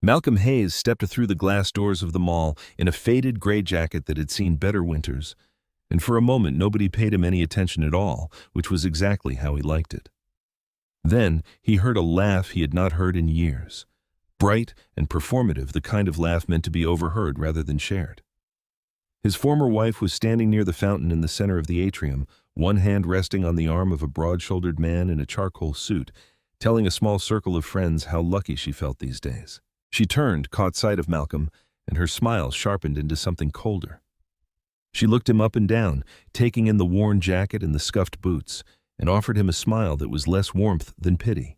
Malcolm Hayes stepped through the glass doors of the mall in a faded gray jacket that had seen better winters, and for a moment nobody paid him any attention at all, which was exactly how he liked it. Then he heard a laugh he had not heard in years. Bright and performative, the kind of laugh meant to be overheard rather than shared. His former wife was standing near the fountain in the center of the atrium, one hand resting on the arm of a broad-shouldered man in a charcoal suit, telling a small circle of friends how lucky she felt these days. She turned, caught sight of Malcolm, and her smile sharpened into something colder. She looked him up and down, taking in the worn jacket and the scuffed boots, and offered him a smile that was less warmth than pity.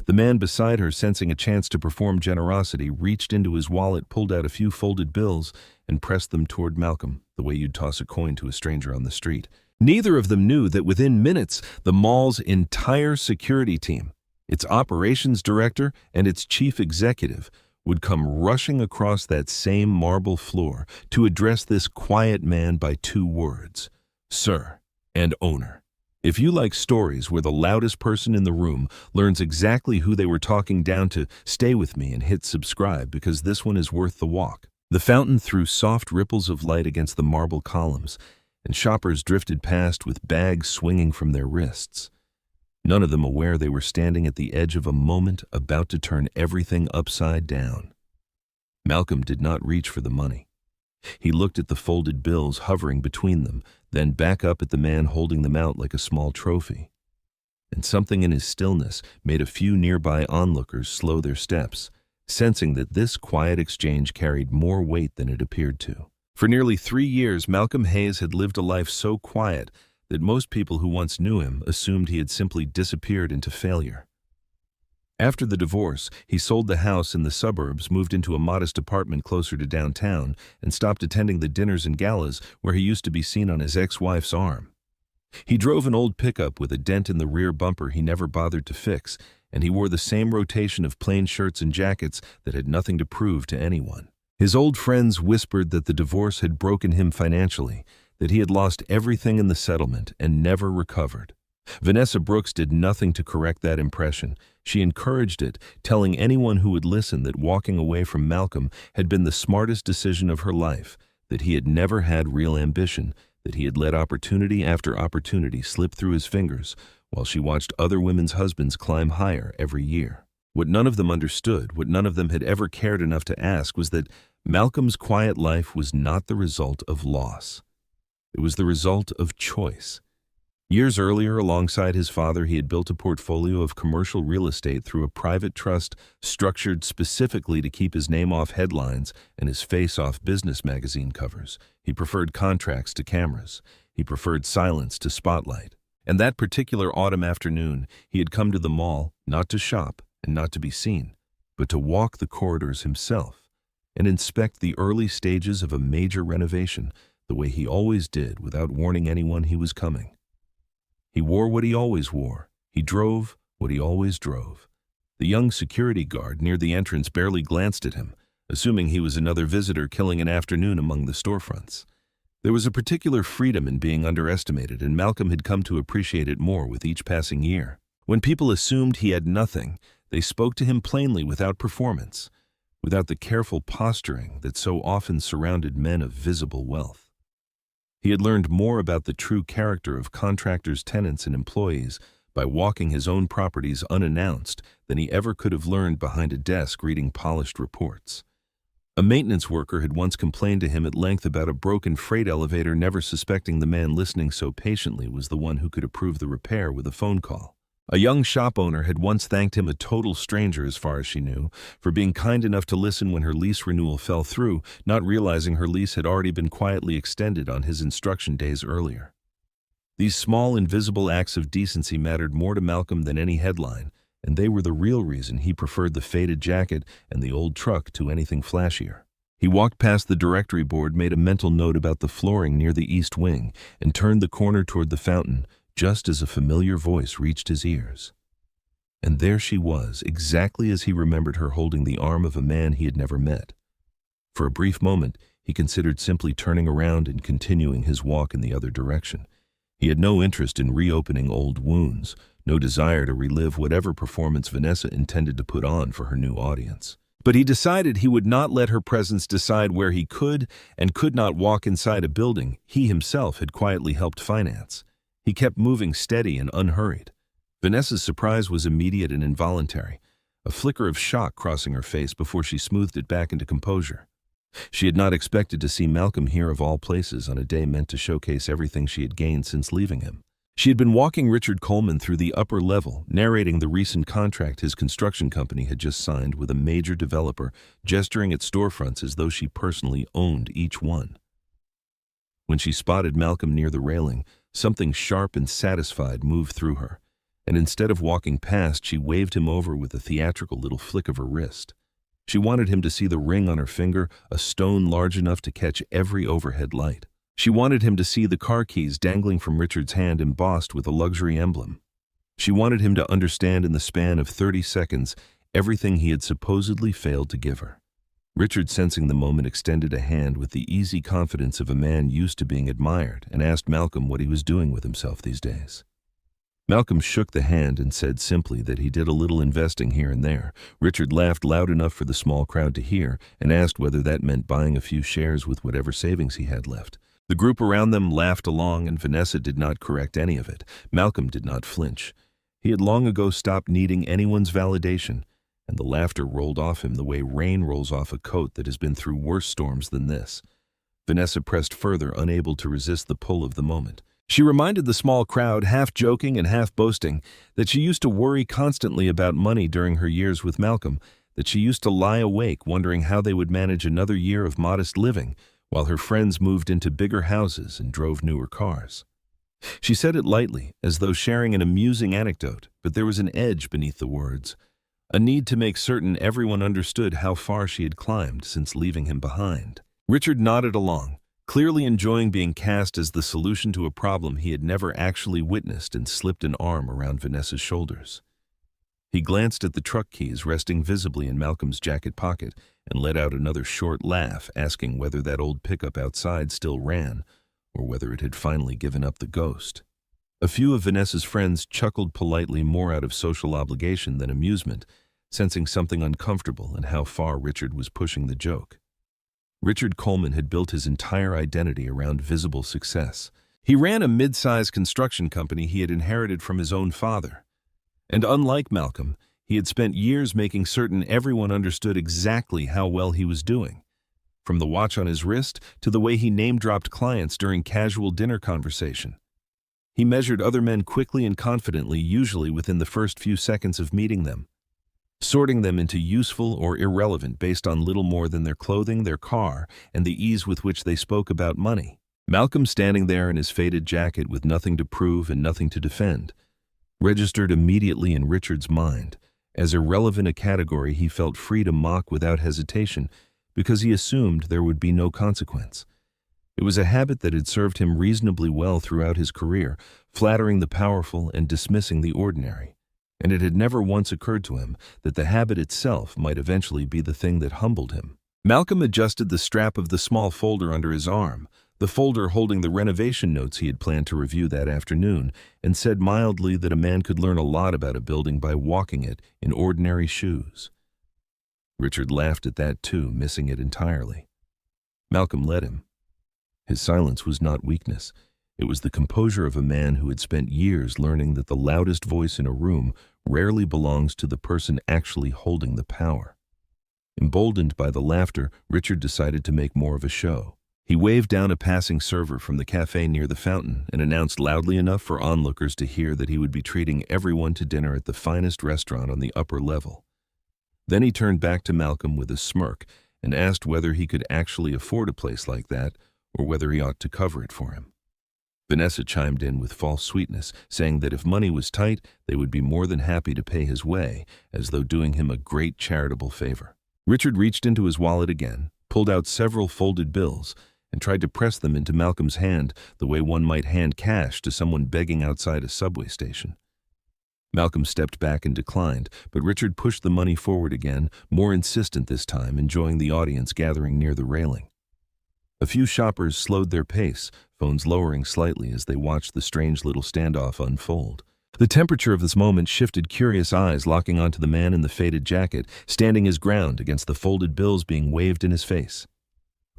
The man beside her, sensing a chance to perform generosity, reached into his wallet, pulled out a few folded bills, and pressed them toward Malcolm, the way you'd toss a coin to a stranger on the street. Neither of them knew that within minutes, the mall's entire security team, its operations director and its chief executive, would come rushing across that same marble floor to address this quiet man by two words: sir and owner. If you like stories where the loudest person in the room learns exactly who they were talking down to, stay with me and hit subscribe, because this one is worth the walk. The fountain threw soft ripples of light against the marble columns, and shoppers drifted past with bags swinging from their wrists, none of them aware they were standing at the edge of a moment about to turn everything upside down. Malcolm did not reach for the money. He looked at the folded bills hovering between them, then back up at the man holding them out like a small trophy. And something in his stillness made a few nearby onlookers slow their steps, sensing that this quiet exchange carried more weight than it appeared to. For nearly 3 years, Malcolm Hayes had lived a life so quiet that most people who once knew him assumed he had simply disappeared into failure. After the divorce, he sold the house in the suburbs, moved into a modest apartment closer to downtown, and stopped attending the dinners and galas where he used to be seen on his ex-wife's arm. He drove an old pickup with a dent in the rear bumper he never bothered to fix, and he wore the same rotation of plain shirts and jackets that had nothing to prove to anyone. His old friends whispered that the divorce had broken him financially, that he had lost everything in the settlement and never recovered. Vanessa Brooks did nothing to correct that impression. She encouraged it, telling anyone who would listen that walking away from Malcolm had been the smartest decision of her life, that he had never had real ambition, that he had let opportunity after opportunity slip through his fingers while she watched other women's husbands climb higher every year. What none of them understood, what none of them had ever cared enough to ask, was that Malcolm's quiet life was not the result of loss. It was the result of choice. Years earlier, alongside his father, he had built a portfolio of commercial real estate through a private trust structured specifically to keep his name off headlines and his face off business magazine covers. He preferred contracts to cameras. He preferred silence to spotlight. And that particular autumn afternoon, he had come to the mall, not to shop and not to be seen, but to walk the corridors himself and inspect the early stages of a major renovation, the way he always did, without warning anyone he was coming. He wore what he always wore. He drove what he always drove. The young security guard near the entrance barely glanced at him, assuming he was another visitor killing an afternoon among the storefronts. There was a particular freedom in being underestimated, and Malcolm had come to appreciate it more with each passing year. When people assumed he had nothing, they spoke to him plainly without performance, without the careful posturing that so often surrounded men of visible wealth. He had learned more about the true character of contractors, tenants, and employees by walking his own properties unannounced than he ever could have learned behind a desk reading polished reports. A maintenance worker had once complained to him at length about a broken freight elevator, never suspecting the man listening so patiently was the one who could approve the repair with a phone call. A young shop owner had once thanked him, a total stranger as far as she knew, for being kind enough to listen when her lease renewal fell through, not realizing her lease had already been quietly extended on his instruction days earlier. These small, invisible acts of decency mattered more to Malcolm than any headline, and they were the real reason he preferred the faded jacket and the old truck to anything flashier. He walked past the directory board, made a mental note about the flooring near the east wing, and turned the corner toward the fountain, just as a familiar voice reached his ears. And there she was, exactly as he remembered her, holding the arm of a man he had never met. For a brief moment, he considered simply turning around and continuing his walk in the other direction. He had no interest in reopening old wounds, no desire to relive whatever performance Vanessa intended to put on for her new audience. But he decided he would not let her presence decide where he could and could not walk inside a building he himself had quietly helped finance. He kept moving steady and unhurried. Vanessa's surprise was immediate and involuntary, a flicker of shock crossing her face before she smoothed it back into composure. She had not expected to see Malcolm here of all places on a day meant to showcase everything she had gained since leaving him. She had been walking Richard Coleman through the upper level, narrating the recent contract his construction company had just signed with a major developer, gesturing at storefronts as though she personally owned each one. When she spotted Malcolm near the railing, something sharp and satisfied moved through her, and instead of walking past, she waved him over with a theatrical little flick of her wrist. She wanted him to see the ring on her finger, a stone large enough to catch every overhead light. She wanted him to see the car keys dangling from Richard's hand embossed with a luxury emblem. She wanted him to understand in the span of 30 seconds everything he had supposedly failed to give her. Richard, sensing the moment, extended a hand with the easy confidence of a man used to being admired and asked Malcolm what he was doing with himself these days. Malcolm shook the hand and said simply that he did a little investing here and there. Richard laughed loud enough for the small crowd to hear and asked whether that meant buying a few shares with whatever savings he had left. The group around them laughed along, and Vanessa did not correct any of it. Malcolm did not flinch. He had long ago stopped needing anyone's validation, and the laughter rolled off him the way rain rolls off a coat that has been through worse storms than this. Vanessa pressed further, unable to resist the pull of the moment. She reminded the small crowd, half joking and half boasting, that she used to worry constantly about money during her years with Malcolm, that she used to lie awake wondering how they would manage another year of modest living, while her friends moved into bigger houses and drove newer cars. She said it lightly, as though sharing an amusing anecdote, but there was an edge beneath the words, a need to make certain everyone understood how far she had climbed since leaving him behind. Richard nodded along, clearly enjoying being cast as the solution to a problem he had never actually witnessed, and slipped an arm around Vanessa's shoulders. He glanced at the truck keys resting visibly in Malcolm's jacket pocket and let out another short laugh, asking whether that old pickup outside still ran, or whether it had finally given up the ghost. A few of Vanessa's friends chuckled politely, more out of social obligation than amusement, sensing something uncomfortable in how far Richard was pushing the joke. Richard Coleman had built his entire identity around visible success. He ran a mid-sized construction company he had inherited from his own father. And unlike Malcolm, he had spent years making certain everyone understood exactly how well he was doing. From the watch on his wrist to the way he name-dropped clients during casual dinner conversation. He measured other men quickly and confidently, usually within the first few seconds of meeting them, sorting them into useful or irrelevant based on little more than their clothing, their car, and the ease with which they spoke about money. Malcolm, standing there in his faded jacket with nothing to prove and nothing to defend, registered immediately in Richard's mind as irrelevant, a category he felt free to mock without hesitation because he assumed there would be no consequence. It was a habit that had served him reasonably well throughout his career, flattering the powerful and dismissing the ordinary. And it had never once occurred to him that the habit itself might eventually be the thing that humbled him. Malcolm adjusted the strap of the small folder under his arm, the folder holding the renovation notes he had planned to review that afternoon, and said mildly that a man could learn a lot about a building by walking it in ordinary shoes. Richard laughed at that too, missing it entirely. Malcolm led him. His silence was not weakness. It was the composure of a man who had spent years learning that the loudest voice in a room rarely belongs to the person actually holding the power. Emboldened by the laughter, Richard decided to make more of a show. He waved down a passing server from the cafe near the fountain and announced loudly enough for onlookers to hear that he would be treating everyone to dinner at the finest restaurant on the upper level. Then he turned back to Malcolm with a smirk and asked whether he could actually afford a place like that or whether he ought to cover it for him. Vanessa chimed in with false sweetness, saying that if money was tight, they would be more than happy to pay his way, as though doing him a great charitable favor. Richard reached into his wallet again, pulled out several folded bills, and tried to press them into Malcolm's hand the way one might hand cash to someone begging outside a subway station. Malcolm stepped back and declined, but Richard pushed the money forward again, more insistent this time, enjoying the audience gathering near the railing. A few shoppers slowed their pace, phones lowering slightly as they watched the strange little standoff unfold. The temperature of this moment shifted, curious eyes locking onto the man in the faded jacket, standing his ground against the folded bills being waved in his face.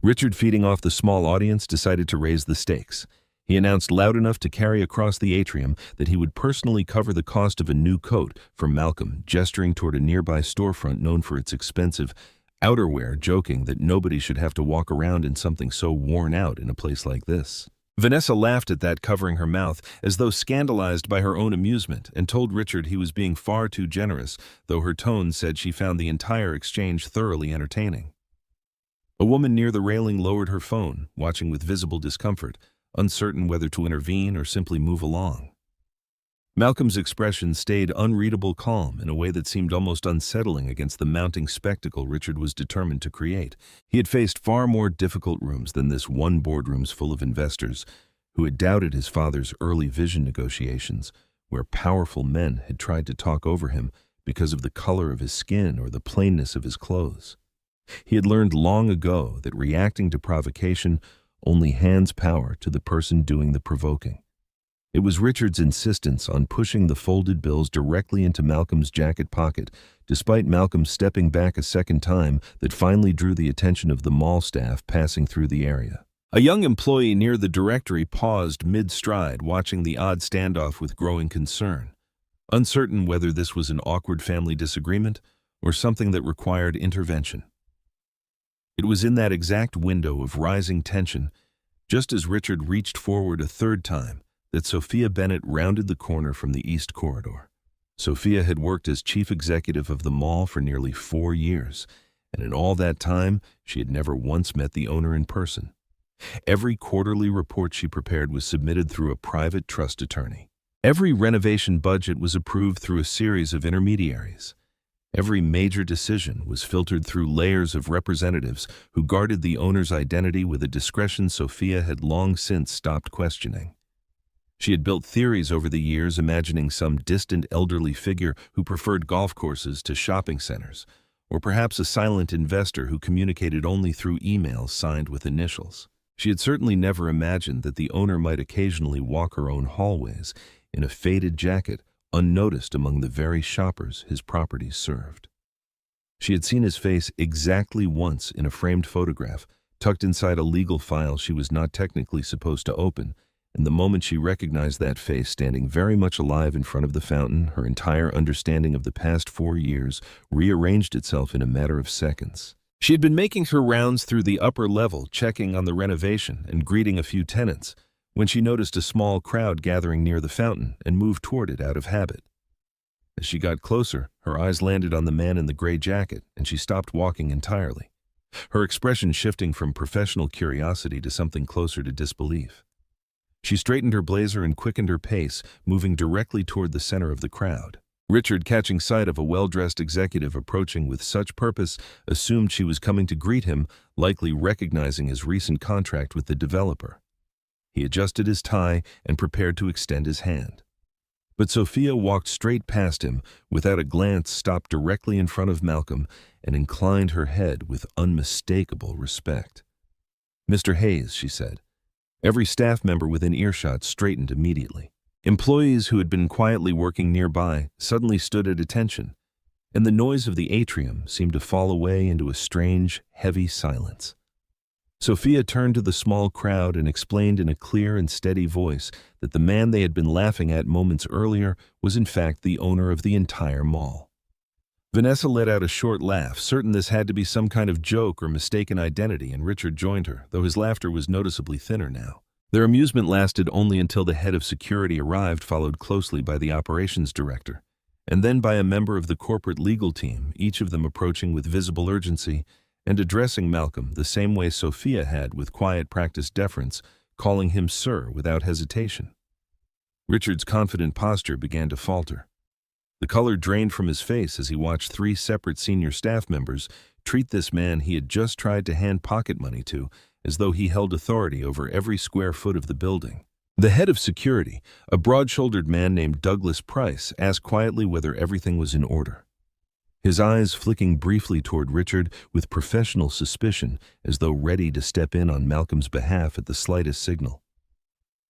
Richard, feeding off the small audience, decided to raise the stakes. He announced loud enough to carry across the atrium that he would personally cover the cost of a new coat for Malcolm, gesturing toward a nearby storefront known for its expensive outerwear, joking that nobody should have to walk around in something so worn out in a place like this. Vanessa laughed at that, covering her mouth, as though scandalized by her own amusement, and told Richard he was being far too generous, though her tone said she found the entire exchange thoroughly entertaining. A woman near the railing lowered her phone, watching with visible discomfort, uncertain whether to intervene or simply move along. Malcolm's expression stayed unreadable calm in a way that seemed almost unsettling against the mounting spectacle Richard was determined to create. He had faced far more difficult rooms than this one, boardrooms full of investors who had doubted his father's early vision negotiations, where powerful men had tried to talk over him because of the color of his skin or the plainness of his clothes. He had learned long ago that reacting to provocation only hands power to the person doing the provoking. It was Richard's insistence on pushing the folded bills directly into Malcolm's jacket pocket, despite Malcolm stepping back a second time, that finally drew the attention of the mall staff passing through the area. A young employee near the directory paused mid-stride, watching the odd standoff with growing concern, uncertain whether this was an awkward family disagreement or something that required intervention. It was in that exact window of rising tension, just as Richard reached forward a third time, that Sophia Bennett rounded the corner from the East Corridor. Sophia had worked as chief executive of the mall for nearly 4 years, and in all that time, she had never once met the owner in person. Every quarterly report she prepared was submitted through a private trust attorney. Every renovation budget was approved through a series of intermediaries. Every major decision was filtered through layers of representatives who guarded the owner's identity with a discretion Sophia had long since stopped questioning. She had built theories over the years, imagining some distant elderly figure who preferred golf courses to shopping centers, or perhaps a silent investor who communicated only through emails signed with initials. She had certainly never imagined that the owner might occasionally walk her own hallways in a faded jacket, unnoticed among the very shoppers his properties served. She had seen his face exactly once in a framed photograph, tucked inside a legal file she was not technically supposed to open, and the moment she recognized that face standing very much alive in front of the fountain, her entire understanding of the past 4 years rearranged itself in a matter of seconds. She had been making her rounds through the upper level, checking on the renovation and greeting a few tenants, when she noticed a small crowd gathering near the fountain and moved toward it out of habit. As she got closer, her eyes landed on the man in the gray jacket, and she stopped walking entirely, her expression shifting from professional curiosity to something closer to disbelief. She straightened her blazer and quickened her pace, moving directly toward the center of the crowd. Richard, catching sight of a well-dressed executive approaching with such purpose, assumed she was coming to greet him, likely recognizing his recent contract with the developer. He adjusted his tie and prepared to extend his hand. But Sophia walked straight past him, without a glance, stopped directly in front of Malcolm, and inclined her head with unmistakable respect. "Mr. Hayes," she said. Every staff member within earshot straightened immediately. Employees who had been quietly working nearby suddenly stood at attention, and the noise of the atrium seemed to fall away into a strange, heavy silence. Sophia turned to the small crowd and explained in a clear and steady voice that the man they had been laughing at moments earlier was in fact the owner of the entire mall. Vanessa let out a short laugh, certain this had to be some kind of joke or mistaken identity, and Richard joined her, though his laughter was noticeably thinner now. Their amusement lasted only until the head of security arrived, followed closely by the operations director, and then by a member of the corporate legal team, each of them approaching with visible urgency and addressing Malcolm the same way Sophia had, with quiet practiced deference, calling him sir without hesitation. Richard's confident posture began to falter. The color drained from his face as he watched 3 separate senior staff members treat this man he had just tried to hand pocket money to as though he held authority over every square foot of the building. The head of security, a broad-shouldered man named Douglas Price, asked quietly whether everything was in order, his eyes flicking briefly toward Richard with professional suspicion, as though ready to step in on Malcolm's behalf at the slightest signal.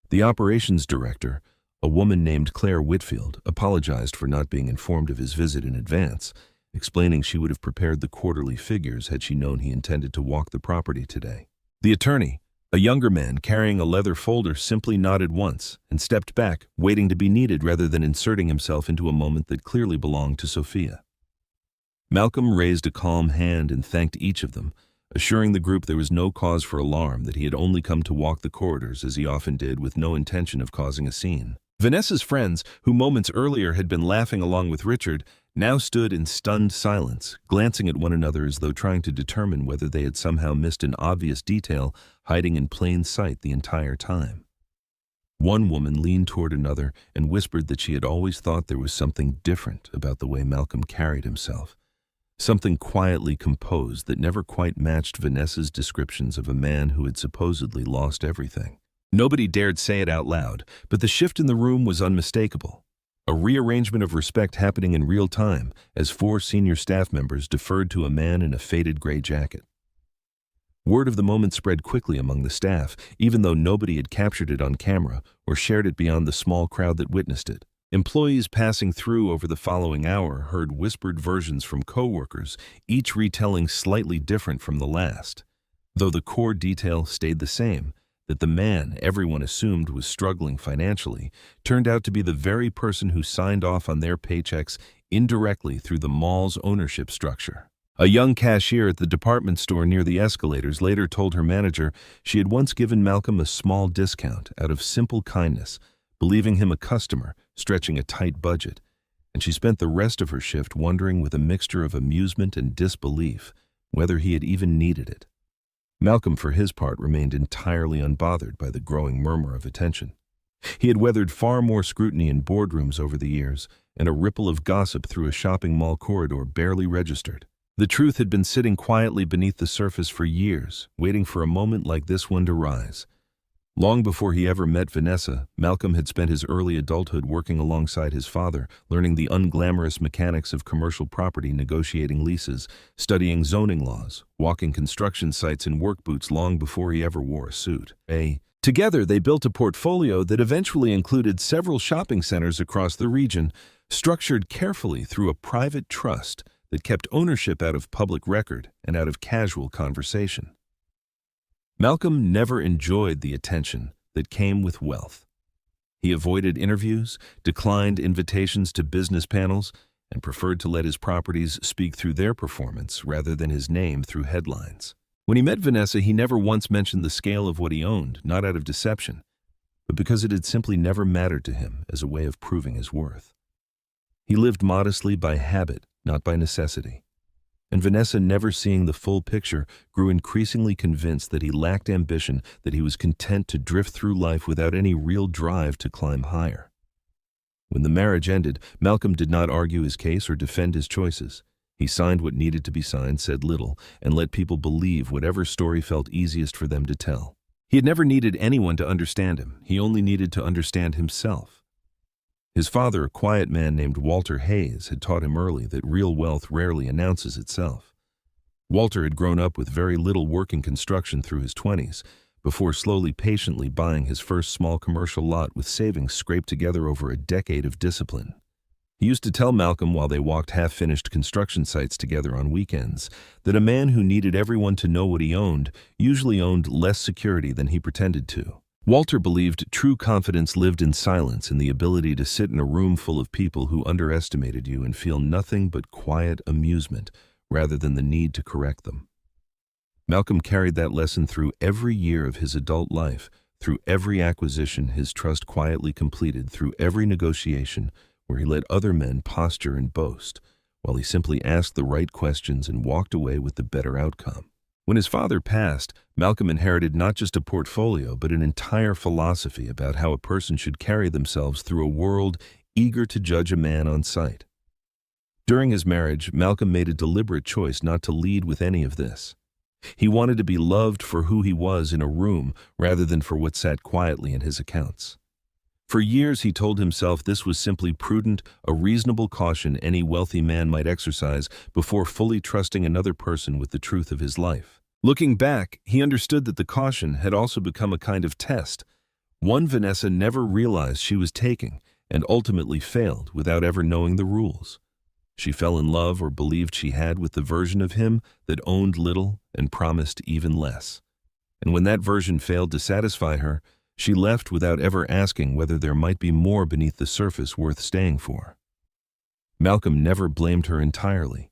The operations director, A woman named Claire Whitfield apologized for not being informed of his visit in advance, explaining she would have prepared the quarterly figures had she known he intended to walk the property today. The attorney, a younger man carrying a leather folder, simply nodded once and stepped back, waiting to be needed rather than inserting himself into a moment that clearly belonged to Sophia. Malcolm raised a calm hand and thanked each of them, assuring the group there was no cause for alarm, that he had only come to walk the corridors as he often did, with no intention of causing a scene. Vanessa's friends, who moments earlier had been laughing along with Richard, now stood in stunned silence, glancing at one another as though trying to determine whether they had somehow missed an obvious detail hiding in plain sight the entire time. One woman leaned toward another and whispered that she had always thought there was something different about the way Malcolm carried himself, something quietly composed that never quite matched Vanessa's descriptions of a man who had supposedly lost everything. Nobody dared say it out loud, but the shift in the room was unmistakable. A rearrangement of respect happening in real time as 4 senior staff members deferred to a man in a faded gray jacket. Word of the moment spread quickly among the staff, even though nobody had captured it on camera or shared it beyond the small crowd that witnessed it. Employees passing through over the following hour heard whispered versions from co-workers, each retelling slightly different from the last, though the core detail stayed the same: that the man everyone assumed was struggling financially turned out to be the very person who signed off on their paychecks indirectly through the mall's ownership structure. A young cashier at the department store near the escalators later told her manager she had once given Malcolm a small discount out of simple kindness, believing him a customer, stretching a tight budget, and she spent the rest of her shift wondering with a mixture of amusement and disbelief whether he had even needed it. Malcolm, for his part, remained entirely unbothered by the growing murmur of attention. He had weathered far more scrutiny in boardrooms over the years, and a ripple of gossip through a shopping mall corridor barely registered. The truth had been sitting quietly beneath the surface for years, waiting for a moment like this one to rise. Long before he ever met Vanessa, Malcolm had spent his early adulthood working alongside his father, learning the unglamorous mechanics of commercial property, negotiating leases, studying zoning laws, walking construction sites in work boots long before he ever wore a suit. Together, they built a portfolio that eventually included several shopping centers across the region, structured carefully through a private trust that kept ownership out of public record and out of casual conversation. Malcolm never enjoyed the attention that came with wealth. He avoided interviews, declined invitations to business panels, and preferred to let his properties speak through their performance rather than his name through headlines. When he met Vanessa, he never once mentioned the scale of what he owned, not out of deception, but because it had simply never mattered to him as a way of proving his worth. He lived modestly by habit, not by necessity. And Vanessa, never seeing the full picture, grew increasingly convinced that he lacked ambition, that he was content to drift through life without any real drive to climb higher. When the marriage ended, Malcolm did not argue his case or defend his choices. He signed what needed to be signed, said little, and let people believe whatever story felt easiest for them to tell. He had never needed anyone to understand him. He only needed to understand himself. His father, a quiet man named Walter Hayes, had taught him early that real wealth rarely announces itself. Walter had grown up with very little work in construction through his 20s, before slowly, patiently buying his first small commercial lot with savings scraped together over a decade of discipline. He used to tell Malcolm, while they walked half-finished construction sites together on weekends, that a man who needed everyone to know what he owned usually owned less security than he pretended to. Walter believed true confidence lived in silence, in the ability to sit in a room full of people who underestimated you and feel nothing but quiet amusement rather than the need to correct them. Malcolm carried that lesson through every year of his adult life, through every acquisition his trust quietly completed, through every negotiation where he let other men posture and boast, while he simply asked the right questions and walked away with the better outcome. When his father passed, Malcolm inherited not just a portfolio, but an entire philosophy about how a person should carry themselves through a world eager to judge a man on sight. During his marriage, Malcolm made a deliberate choice not to lead with any of this. He wanted to be loved for who he was in a room rather than for what sat quietly in his accounts. For years, he told himself this was simply prudent, a reasonable caution any wealthy man might exercise before fully trusting another person with the truth of his life. Looking back, he understood that the caution had also become a kind of test, One Vanessa never realized she was taking and ultimately failed without ever knowing the rules. She fell in love or believed she had with the version of him that owned little and promised even less. And when that version failed to satisfy her, she left without ever asking whether there might be more beneath the surface worth staying for. Malcolm never blamed her entirely.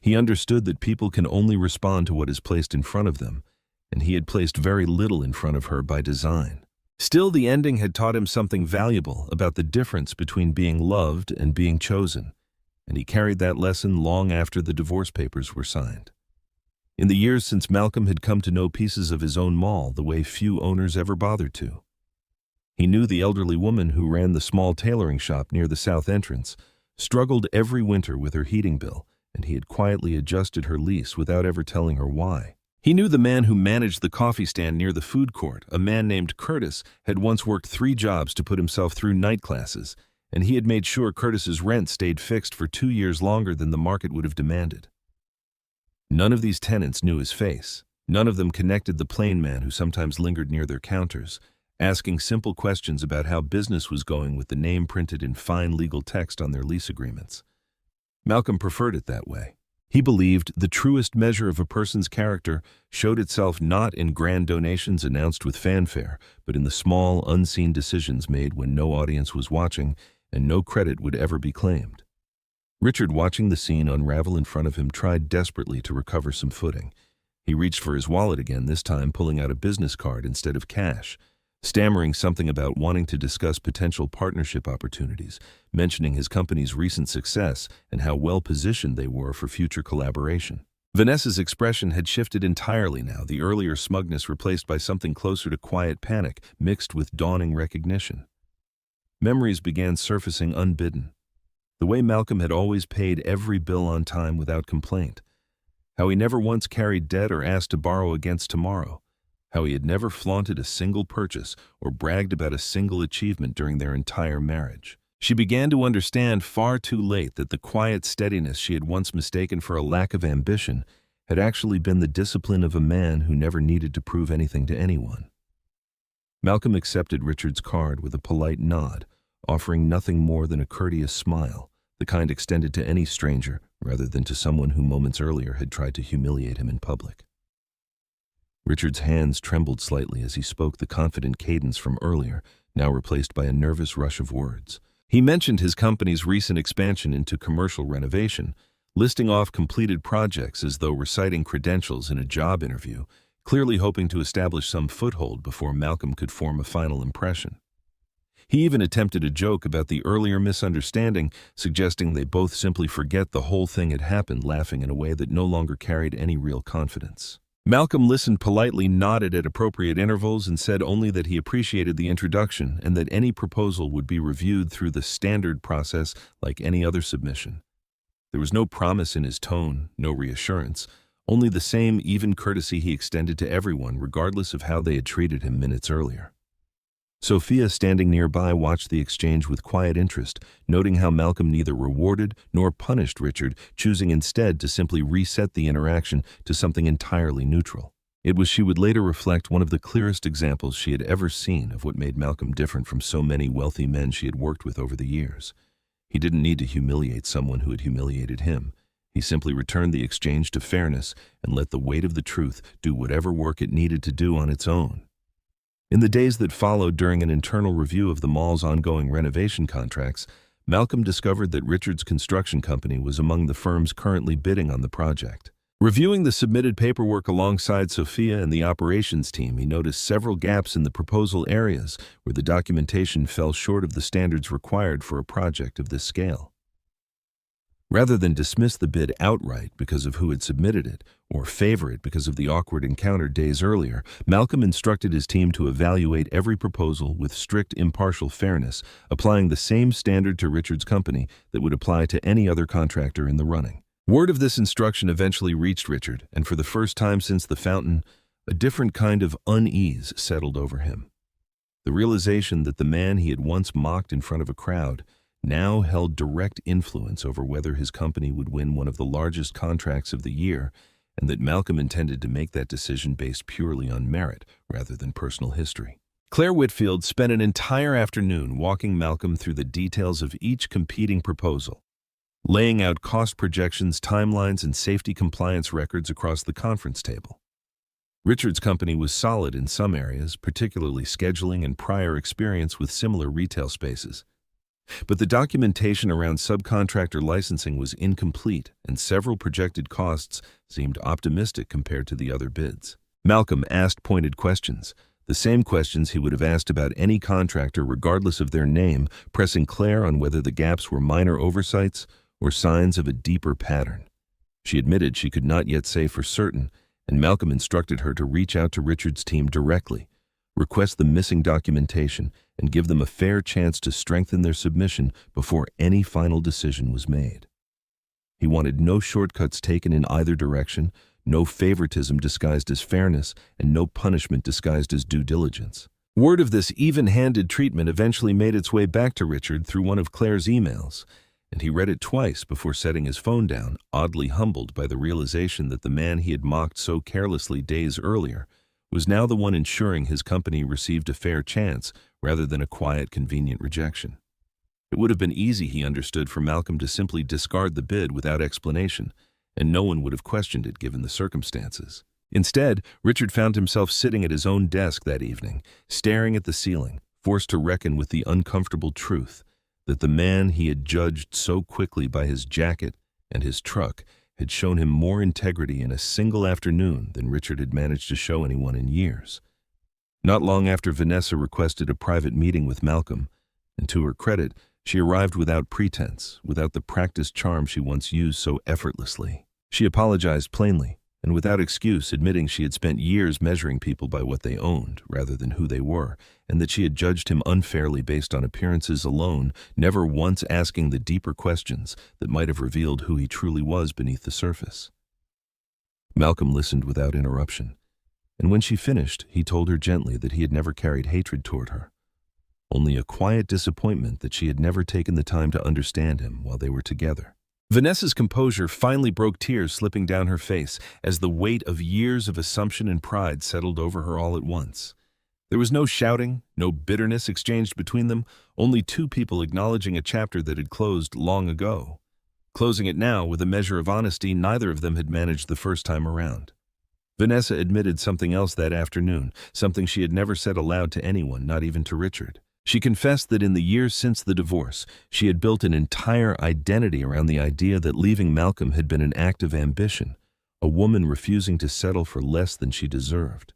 He understood that people can only respond to what is placed in front of them, and he had placed very little in front of her by design. Still, the ending had taught him something valuable about the difference between being loved and being chosen, and he carried that lesson long after the divorce papers were signed. In the years since Malcolm had come to know pieces of his own mall the way few owners ever bothered to. He knew the elderly woman who ran the small tailoring shop near the south entrance struggled every winter with her heating bill, and he had quietly adjusted her lease without ever telling her why. He knew the man who managed the coffee stand near the food court, a man named Curtis, had once worked 3 jobs to put himself through night classes, and he had made sure Curtis's rent stayed fixed for 2 years longer than the market would have demanded. None of these tenants knew his face. None of them connected the plain man who sometimes lingered near their counters, asking simple questions about how business was going with the name printed in fine legal text on their lease agreements. Malcolm preferred it that way. He believed the truest measure of a person's character showed itself not in grand donations announced with fanfare, but in the small, unseen decisions made when no audience was watching and no credit would ever be claimed. Richard, watching the scene unravel in front of him, tried desperately to recover some footing. He reached for his wallet again, this time pulling out a business card instead of cash, stammering something about wanting to discuss potential partnership opportunities, mentioning his company's recent success and how well-positioned they were for future collaboration. Vanessa's expression had shifted entirely now, the earlier smugness replaced by something closer to quiet panic mixed with dawning recognition. Memories began surfacing unbidden. The way Malcolm had always paid every bill on time without complaint. How he never once carried debt or asked to borrow against tomorrow. How he had never flaunted a single purchase or bragged about a single achievement during their entire marriage. She began to understand far too late that the quiet steadiness she had once mistaken for a lack of ambition had actually been the discipline of a man who never needed to prove anything to anyone. Malcolm accepted Richard's card with a polite nod, offering nothing more than a courteous smile, the kind extended to any stranger rather than to someone who moments earlier had tried to humiliate him in public. Richard's hands trembled slightly as he spoke, the confident cadence from earlier, now replaced by a nervous rush of words. He mentioned his company's recent expansion into commercial renovation, listing off completed projects as though reciting credentials in a job interview, clearly hoping to establish some foothold before Malcolm could form a final impression. He even attempted a joke about the earlier misunderstanding, suggesting they both simply forget the whole thing had happened, laughing in a way that no longer carried any real confidence. Malcolm listened politely, nodded at appropriate intervals, and said only that he appreciated the introduction and that any proposal would be reviewed through the standard process like any other submission. There was no promise in his tone, no reassurance, only the same even courtesy he extended to everyone regardless of how they had treated him minutes earlier. Sophia, standing nearby, watched the exchange with quiet interest, noting how Malcolm neither rewarded nor punished Richard, choosing instead to simply reset the interaction to something entirely neutral. It was, she would later reflect, one of the clearest examples she had ever seen of what made Malcolm different from so many wealthy men she had worked with over the years. He didn't need to humiliate someone who had humiliated him. He simply returned the exchange to fairness and let the weight of the truth do whatever work it needed to do on its own. In the days that followed, during an internal review of the mall's ongoing renovation contracts, Malcolm discovered that Richard's construction company was among the firms currently bidding on the project. Reviewing the submitted paperwork alongside Sophia and the operations team, he noticed several gaps in the proposal areas where the documentation fell short of the standards required for a project of this scale. Rather than dismiss the bid outright because of who had submitted it, or favor it because of the awkward encounter days earlier, Malcolm instructed his team to evaluate every proposal with strict impartial fairness, applying the same standard to Richard's company that would apply to any other contractor in the running. Word of this instruction eventually reached Richard, and for the first time since the fountain, a different kind of unease settled over him. The realization that the man he had once mocked in front of a crowd now held direct influence over whether his company would win one of the largest contracts of the year, and that Malcolm intended to make that decision based purely on merit rather than personal history. Claire Whitfield spent an entire afternoon walking Malcolm through the details of each competing proposal, laying out cost projections, timelines, and safety compliance records across the conference table. Richard's company was solid in some areas, particularly scheduling and prior experience with similar retail spaces. But the documentation around subcontractor licensing was incomplete, and several projected costs seemed optimistic compared to the other bids. Malcolm asked pointed questions, the same questions he would have asked about any contractor regardless of their name, pressing Claire on whether the gaps were minor oversights or signs of a deeper pattern. She admitted she could not yet say for certain, and Malcolm instructed her to reach out to Richard's team directly, request the missing documentation, and give them a fair chance to strengthen their submission before any final decision was made. He wanted no shortcuts taken in either direction, no favoritism disguised as fairness, and no punishment disguised as due diligence. Word of this even-handed treatment eventually made its way back to Richard through one of Claire's emails, and he read it twice before setting his phone down, oddly humbled by the realization that the man he had mocked so carelessly days earlier was now the one ensuring his company received a fair chance rather than a quiet, convenient rejection. It would have been easy, he understood, for Malcolm to simply discard the bid without explanation, and no one would have questioned it given the circumstances. Instead, Richard found himself sitting at his own desk that evening, staring at the ceiling, forced to reckon with the uncomfortable truth that the man he had judged so quickly by his jacket and his truck had shown him more integrity in a single afternoon than Richard had managed to show anyone in years. Not long after Vanessa requested a private meeting with Malcolm, and to her credit, she arrived without pretense, without the practiced charm she once used so effortlessly. She apologized plainly, and without excuse, admitting she had spent years measuring people by what they owned rather than who they were, and that she had judged him unfairly based on appearances alone, never once asking the deeper questions that might have revealed who he truly was beneath the surface. Malcolm listened without interruption, and when she finished, he told her gently that he had never carried hatred toward her, only a quiet disappointment that she had never taken the time to understand him while they were together. Vanessa's composure finally broke, tears slipping down her face as the weight of years of assumption and pride settled over her all at once. There was no shouting, no bitterness exchanged between them, only two people acknowledging a chapter that had closed long ago. Closing it now with a measure of honesty neither of them had managed the first time around. Vanessa admitted something else that afternoon, something she had never said aloud to anyone, not even to Richard. She confessed that in the years since the divorce, she had built an entire identity around the idea that leaving Malcolm had been an act of ambition, a woman refusing to settle for less than she deserved.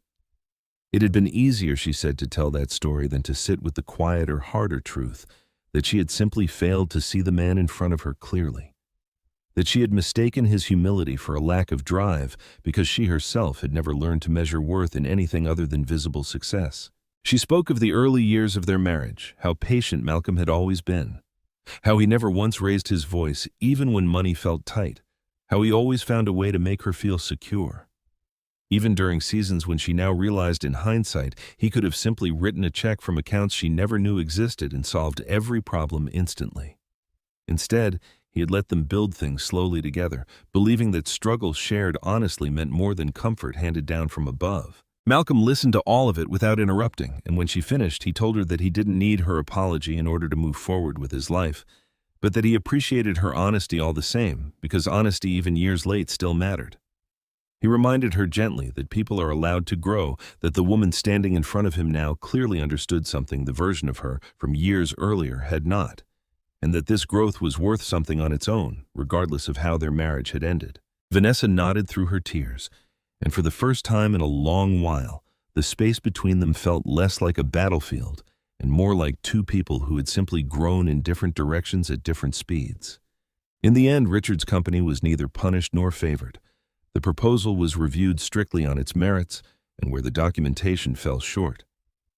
It had been easier, she said, to tell that story than to sit with the quieter, harder truth that she had simply failed to see the man in front of her clearly, that she had mistaken his humility for a lack of drive because she herself had never learned to measure worth in anything other than visible success. She spoke of the early years of their marriage, how patient Malcolm had always been, how he never once raised his voice even when money felt tight, how he always found a way to make her feel secure. Even during seasons when she now realized in hindsight he could have simply written a check from accounts she never knew existed and solved every problem instantly. Instead, he had let them build things slowly together, believing that struggle shared honestly meant more than comfort handed down from above. Malcolm listened to all of it without interrupting, and when she finished, he told her that he didn't need her apology in order to move forward with his life, but that he appreciated her honesty all the same, because honesty even years late still mattered. He reminded her gently that people are allowed to grow, that the woman standing in front of him now clearly understood something the version of her from years earlier had not, and that this growth was worth something on its own, regardless of how their marriage had ended. Vanessa nodded through her tears, and for the first time in a long while, the space between them felt less like a battlefield and more like two people who had simply grown in different directions at different speeds. In the end, Richard's company was neither punished nor favored. The proposal was reviewed strictly on its merits, and where the documentation fell short,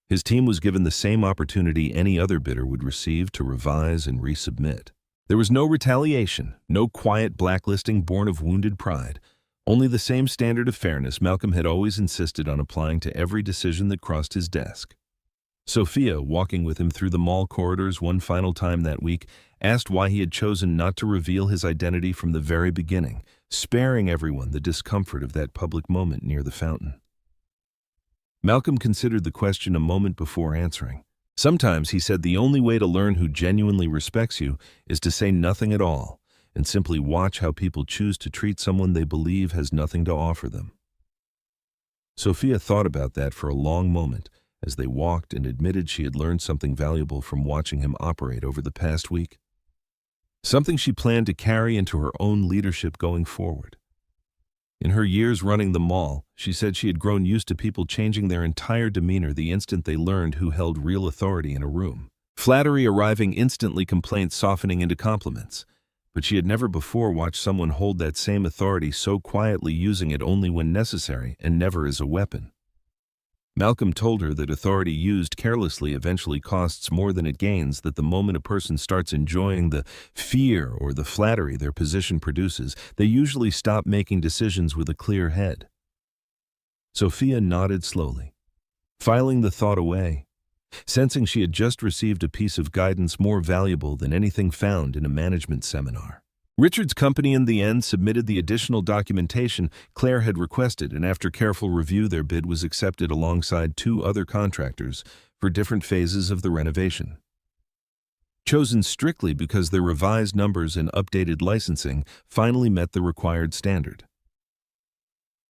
his team was given the same opportunity any other bidder would receive to revise and resubmit. There was no retaliation, no quiet blacklisting born of wounded pride, only the same standard of fairness Malcolm had always insisted on applying to every decision that crossed his desk. Sophia, walking with him through the mall corridors one final time that week, asked why he had chosen not to reveal his identity from the very beginning, sparing everyone the discomfort of that public moment near the fountain. Malcolm considered the question a moment before answering. Sometimes, he said, the only way to learn who genuinely respects you is to say nothing at all and simply watch how people choose to treat someone they believe has nothing to offer them. Sophia thought about that for a long moment as they walked and admitted she had learned something valuable from watching him operate over the past week. Something she planned to carry into her own leadership going forward. In her years running the mall, she said she had grown used to people changing their entire demeanor the instant they learned who held real authority in a room. Flattery arriving instantly, complaints softening into compliments. But she had never before watched someone hold that same authority so quietly, using it only when necessary and never as a weapon. Malcolm told her that authority used carelessly eventually costs more than it gains, that the moment a person starts enjoying the fear or the flattery their position produces, they usually stop making decisions with a clear head. Sophia nodded slowly, filing the thought away, sensing she had just received a piece of guidance more valuable than anything found in a management seminar. Richard's company in the end submitted the additional documentation Claire had requested, and after careful review their bid was accepted alongside 2 other contractors for different phases of the renovation. Chosen strictly because their revised numbers and updated licensing finally met the required standard.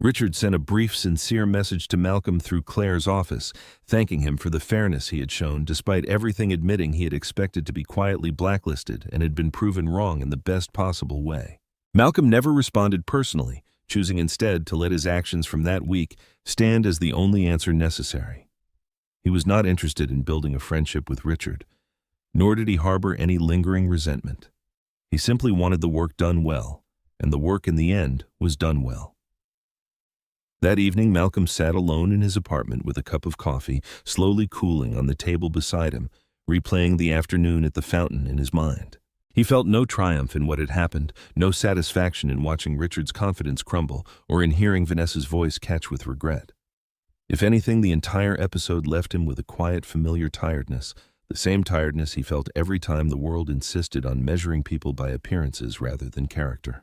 Richard sent a brief, sincere message to Malcolm through Claire's office, thanking him for the fairness he had shown, despite everything, admitting he had expected to be quietly blacklisted and had been proven wrong in the best possible way. Malcolm never responded personally, choosing instead to let his actions from that week stand as the only answer necessary. He was not interested in building a friendship with Richard, nor did he harbor any lingering resentment. He simply wanted the work done well, and the work in the end was done well. That evening, Malcolm sat alone in his apartment with a cup of coffee slowly cooling on the table beside him, replaying the afternoon at the fountain in his mind. He felt no triumph in what had happened, no satisfaction in watching Richard's confidence crumble, or in hearing Vanessa's voice catch with regret. If anything, the entire episode left him with a quiet, familiar tiredness, the same tiredness he felt every time the world insisted on measuring people by appearances rather than character.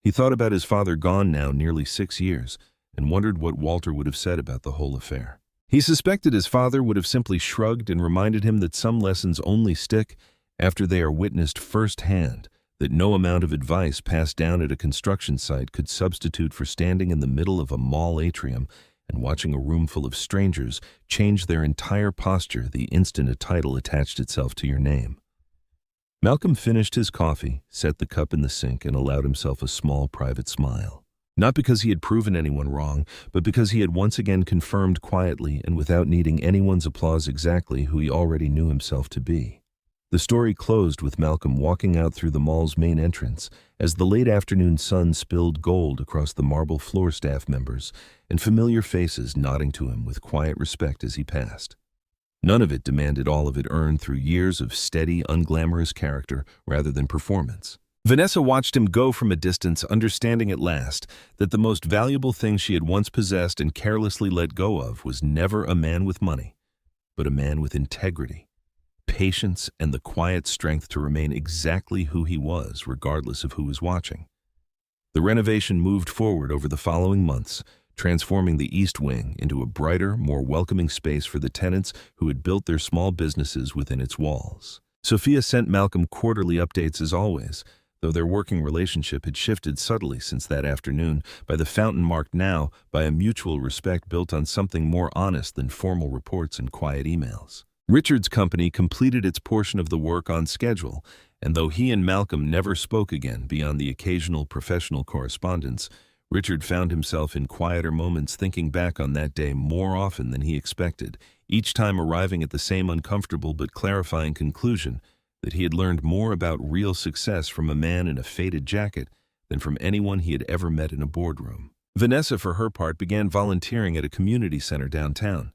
He thought about his father, gone now nearly 6 years, and wondered what Walter would have said about the whole affair. He suspected his father would have simply shrugged and reminded him that some lessons only stick after they are witnessed firsthand, that no amount of advice passed down at a construction site could substitute for standing in the middle of a mall atrium and watching a room full of strangers change their entire posture the instant a title attached itself to your name. Malcolm finished his coffee, set the cup in the sink, and allowed himself a small private smile. Not because he had proven anyone wrong, but because he had once again confirmed quietly and without needing anyone's applause exactly who he already knew himself to be. The story closed with Malcolm walking out through the mall's main entrance as the late afternoon sun spilled gold across the marble floor staff members and familiar faces nodding to him with quiet respect as he passed. None of it demanded all of it earned through years of steady, unglamorous character rather than performance. Vanessa watched him go from a distance, understanding at last that the most valuable thing she had once possessed and carelessly let go of was never a man with money, but a man with integrity, patience, and the quiet strength to remain exactly who he was, regardless of who was watching. The renovation moved forward over the following months, transforming the East Wing into a brighter, more welcoming space for the tenants who had built their small businesses within its walls. Sophia sent Malcolm quarterly updates as always, though their working relationship had shifted subtly since that afternoon by the fountain, marked now by a mutual respect built on something more honest than formal reports and quiet emails. Richard's company completed its portion of the work on schedule, and though he and Malcolm never spoke again beyond the occasional professional correspondence, Richard found himself in quieter moments thinking back on that day more often than he expected, each time arriving at the same uncomfortable but clarifying conclusion that he had learned more about real success from a man in a faded jacket than from anyone he had ever met in a boardroom. Vanessa, for her part, began volunteering at a community center downtown,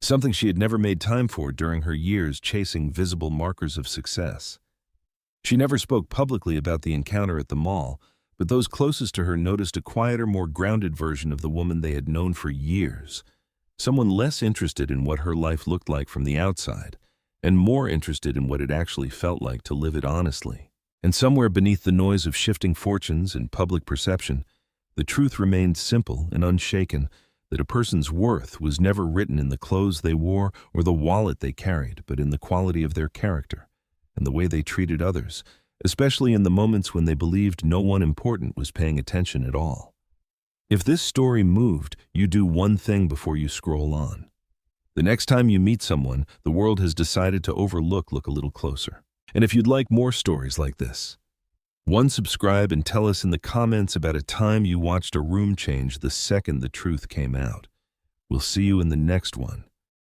something she had never made time for during her years chasing visible markers of success. She never spoke publicly about the encounter at the mall, but those closest to her noticed a quieter, more grounded version of the woman they had known for years, someone less interested in what her life looked like from the outside, and more interested in what it actually felt like to live it honestly. And somewhere beneath the noise of shifting fortunes and public perception, the truth remained simple and unshaken, that a person's worth was never written in the clothes they wore or the wallet they carried, but in the quality of their character and the way they treated others, especially in the moments when they believed no one important was paying attention at all. If this story moved, you do one thing before you scroll on. The next time you meet someone the world has decided to overlook, look a little closer. And if you'd like more stories like this, subscribe and tell us in the comments about a time you watched a room change the second the truth came out. We'll see you in the next one.